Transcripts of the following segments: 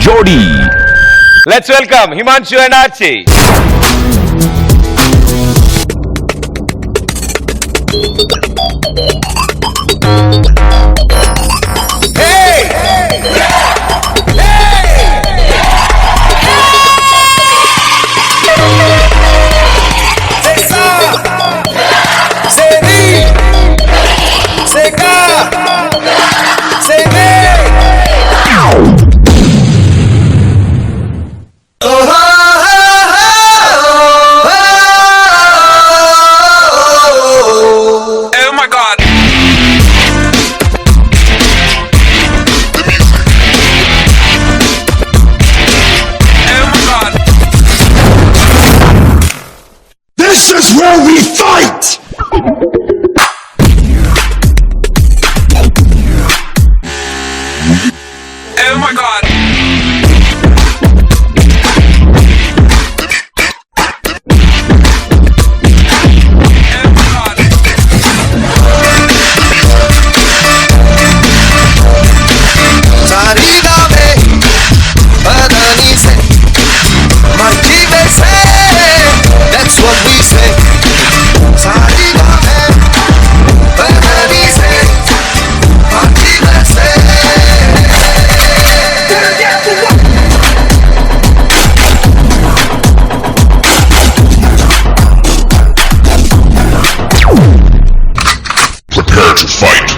జోడీ. Let's welcome Himanshu and Archi. This is where we fight! Oh my god! That's what we say. Prepare to fight.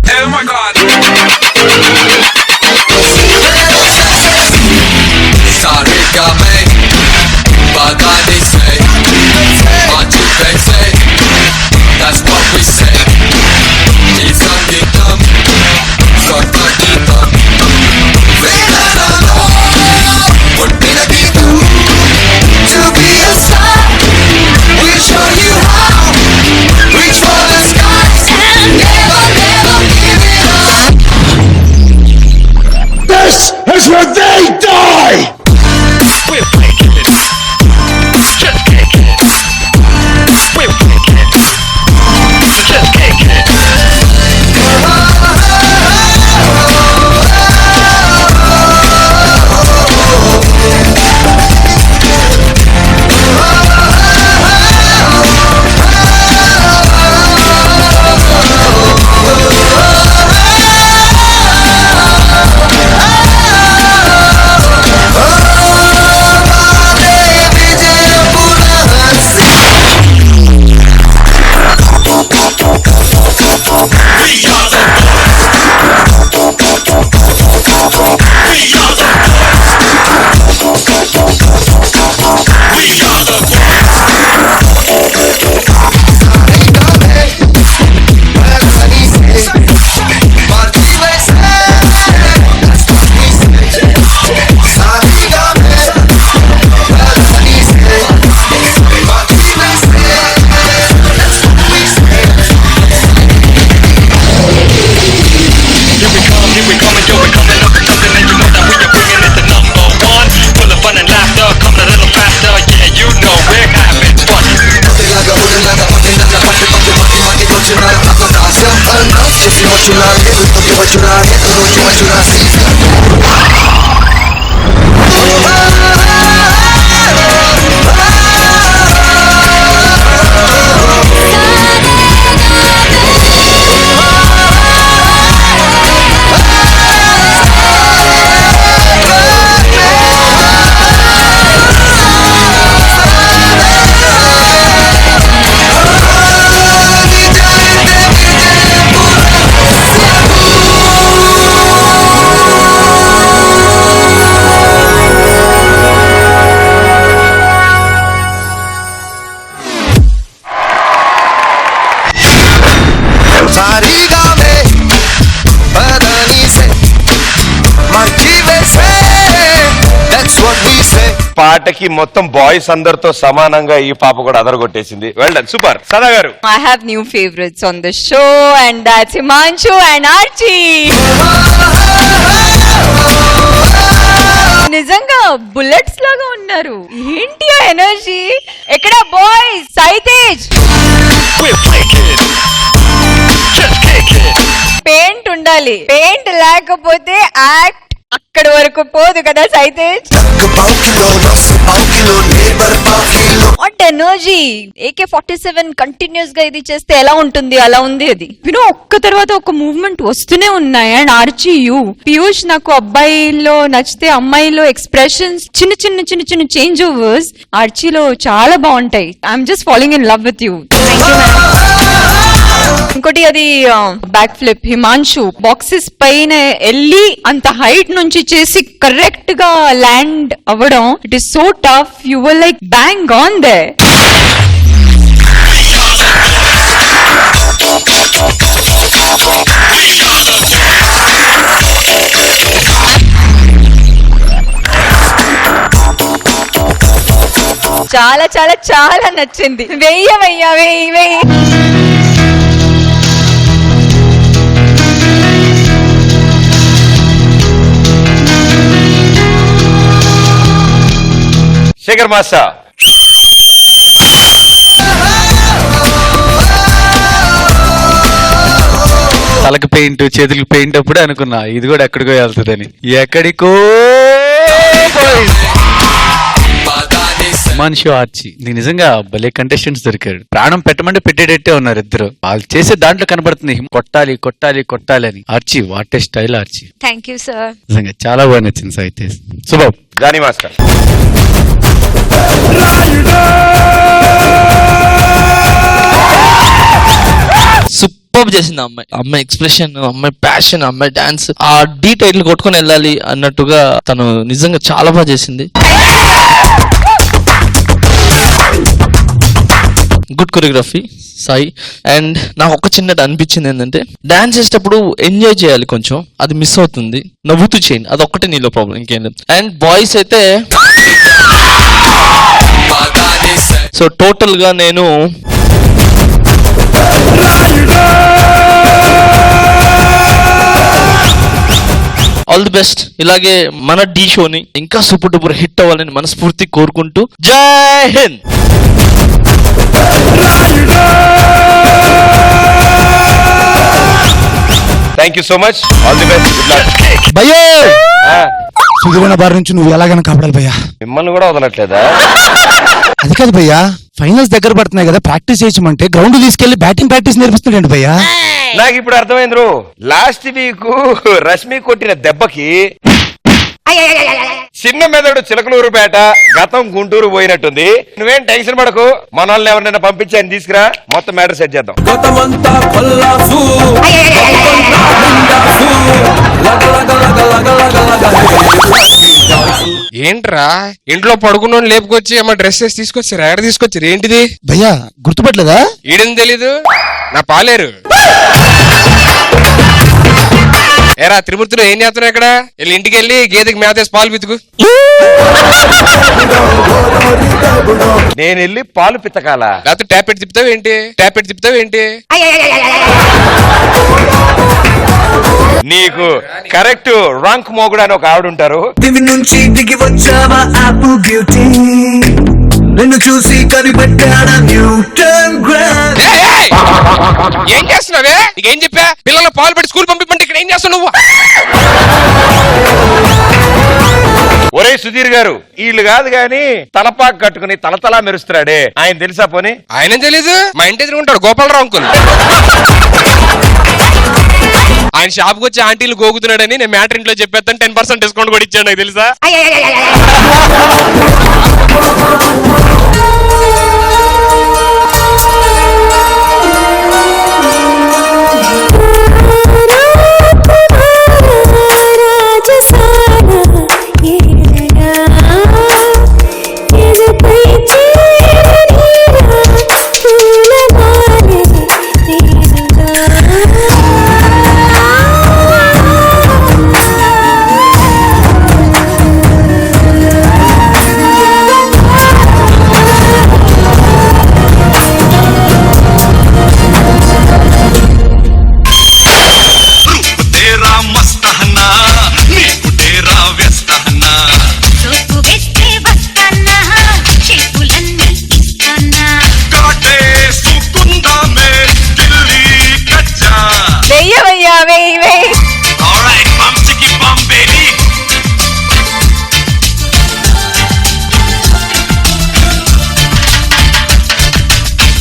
Oh my god! That's what we say. It's undictum. Start undictum. What did I give you to be a star? We'll show you how. Reach for the skies and never, never give it up. This is where they die! We're taking it. Just taking it. We're taking it. Just taking it. What you like, what you like, what you like, పాటకి మొత్తం boys అందరితో సమానంగా ఈ పాప కూడా అదరగొట్టేసింది. Well done, super. సదా గారు, I have new favorites on the show, and that's Himanshu and Archie. నిజంగా బుల్లెట్స్ లాగా ఉన్నారు. ఏంటి ఆ ఎనర్జీ? ఎక్కడ బాయ్స్? సైతేజ్ పెయింట్ ఉండాలి, పెయింట్ లేకపోతే యాక్ట్ అక్కడి వరకు పోదు కదా Saitej. What energy! AK-47 continuous గా ఇది చేస్తే ఎలా ఉంటుంది, అలా ఉంది అది. ఒక్క తర్వాత ఒక మూవ్మెంట్ వస్తూనే ఉన్నాయి. అండ్ ఆర్చీ పీయూష్ నాకు అబ్బాయిలో నచ్చితే అమ్మాయిలో ఎక్స్ప్రెషన్స్ చిన్న చిన్న చిన్న చిన్న చేంజ్ ఓవర్స్ ఆర్చీలో చాలా బాగుంటాయి. I'm just following in love with you. ఇంకోటి అది బ్యాక్ ఫ్లిప్ హిమాన్షు బాక్సెస్ పైన వెళ్ళి అంత హైట్ నుంచి చేసి కరెక్ట్ గా ల్యాండ్ అవ్వడం, it is so tough. You were like bang on they. చాలా చాలా చాలా నచ్చింది. వెయ్యి శేఖర్ మాస్టర్. తలకు పెయింట్, చేతులకు పెయింట్ అప్పుడే అనుకున్నా ఇది కూడా ఎక్కడికో వెళ్తుందని. ఎక్కడికో హిమాన్షు, ఆర్చి నిజంగా భలే కంటెస్టెంట్స్ దొరికారు. ప్రాణం పెట్టమంటే పెట్టేటట్టే ఉన్నారు ఇద్దరు. వాళ్ళు చేసే దాంట్లో కనబడుతుంది కొట్టాలి కొట్టాలి కొట్టాలి అని. Archi what a style Archi. Thank you sir. నిజంగా చాలా బాగా నచ్చింది అయితే. శుభం. Johnny master. సూపర్ చేసింది అమ్మాయి. అమ్మాయి ఎక్స్ప్రెషన్, అమ్మాయి ప్యాషన్, అమ్మాయి డాన్స్, ఆ డీ టైటిల్ కొట్టుకొని వెళ్ళాలి అన్నట్టుగా తను నిజంగా చాలా బాగా చేసింది. Good choreography Sai. అండ్ నాకు ఒక చిన్నది అనిపించింది ఏంటంటే, డాన్స్ చేసేటప్పుడు ఎంజాయ్ చేయాలి కొంచెం, అది మిస్ అవుతుంది. నవ్వుతూ చేయండి, అదొక్కటే నీలో ప్రాబ్లం, ఇంకేం లేదు. అండ్ బాయ్స్ అయితే సో టోటల్ గా నేను ఆల్ ది బెస్ట్. ఇలాగే మన ఢీ షోని ఇంకా సూపర్ డూపర్ హిట్ అవ్వాలని మనస్ఫూర్తి కోరుకుంటూ జై Hind. Thank you so much. All the best. Good luck. భయ్యా సుదిగొండ బారి నుంచి నువ్వు ఎలాగైనా కాపాడాలి భయ్యా. మిమ్మల్ని కూడా వదలట్లేదా? అది కాదు భయ్యా, ఫైనల్స్ దగ్గర పడుతున్నాయి కదా, ప్రాక్టీస్ చేయమంటే గ్రౌండ్ తీసుకెళ్లి బ్యాటింగ్ ప్రాక్టీస్ నేర్పిస్తున్నాడు భయ్యా. నాకు ఇప్పుడు అర్థమైంది. లాస్ట్ వీక్ రష్మి కొట్టిన దెబ్బకి చిన్న మెదడు చిలకలూరుపేట, గతం గుంటూరు పోయినట్టుంది. నువ్వేం టెన్షన్ పడకు, మన వాళ్ళని ఎవరినైనా పంపించి ఆయన తీసుకురా, మొత్తం మ్యాటర్ సెట్ చేద్దాం. ఏంట్రా ఇంట్లో పడుకున్న లేపుకొచ్చి ఏమో డ్రెస్ వేసి తీసుకొచ్చారు? ఎక్కడ తీసుకొచ్చారు? ఏంటిది భయ్యా గుర్తుపట్టలేదా? ఈడని తెలీదు, నా పాలేరు. ఏరా త్రిమూర్తులు ఏం చేస్తున్నావు ఇక్కడ? వెళ్ళి ఇంటికి వెళ్ళి గేదెకి మేతేసి పాలు పితుకు. నేను వెళ్ళి పాలు పితకాల, లేకపోతే ట్యాపెట్ తిప్పుతావు ఏంటి? ట్యాపెట్ తిప్పుతావు ఏంటి? నీకు కరెక్ట్ రాంక్ మోగుడు అని ఒక ఆవిడ ఉంటారు. దివి నుంచి దిగి వచ్చావా ఆపు బ్యూటీ, నిన్ను చూసి కనిపెట్టాడా న్యూటన్ గ్రావిటీ. ఏయ్, ఏయ్! ఏం చేస్తున్నావే? నీకేం చెప్పా? పిల్లలు పాలు పెట్టి స్కూల్ పంపిమంటే ఇక్కడ ఏం చేస్తావు నువ్వు? ఒరే సుధీర్ గారు, వీళ్ళు కాదు గాని తలపాకు కట్టుకుని తలతలా మెరుస్తున్నాడే, ఆయన తెలుసా పోనీ? ఆయనేం తెలీదు, మా ఇంటి ఎదురు ఉంటాడు గోపాలరావు అంకుల్. ఆయన షాప్కి వచ్చి ఆంటీలు గోగుతున్నాడని నేను మ్యాటర్ ఇంట్లో చెప్పేస్తాను, 10% డిస్కౌంట్ కూడా ఇచ్చాడు, నాకు తెలుసా?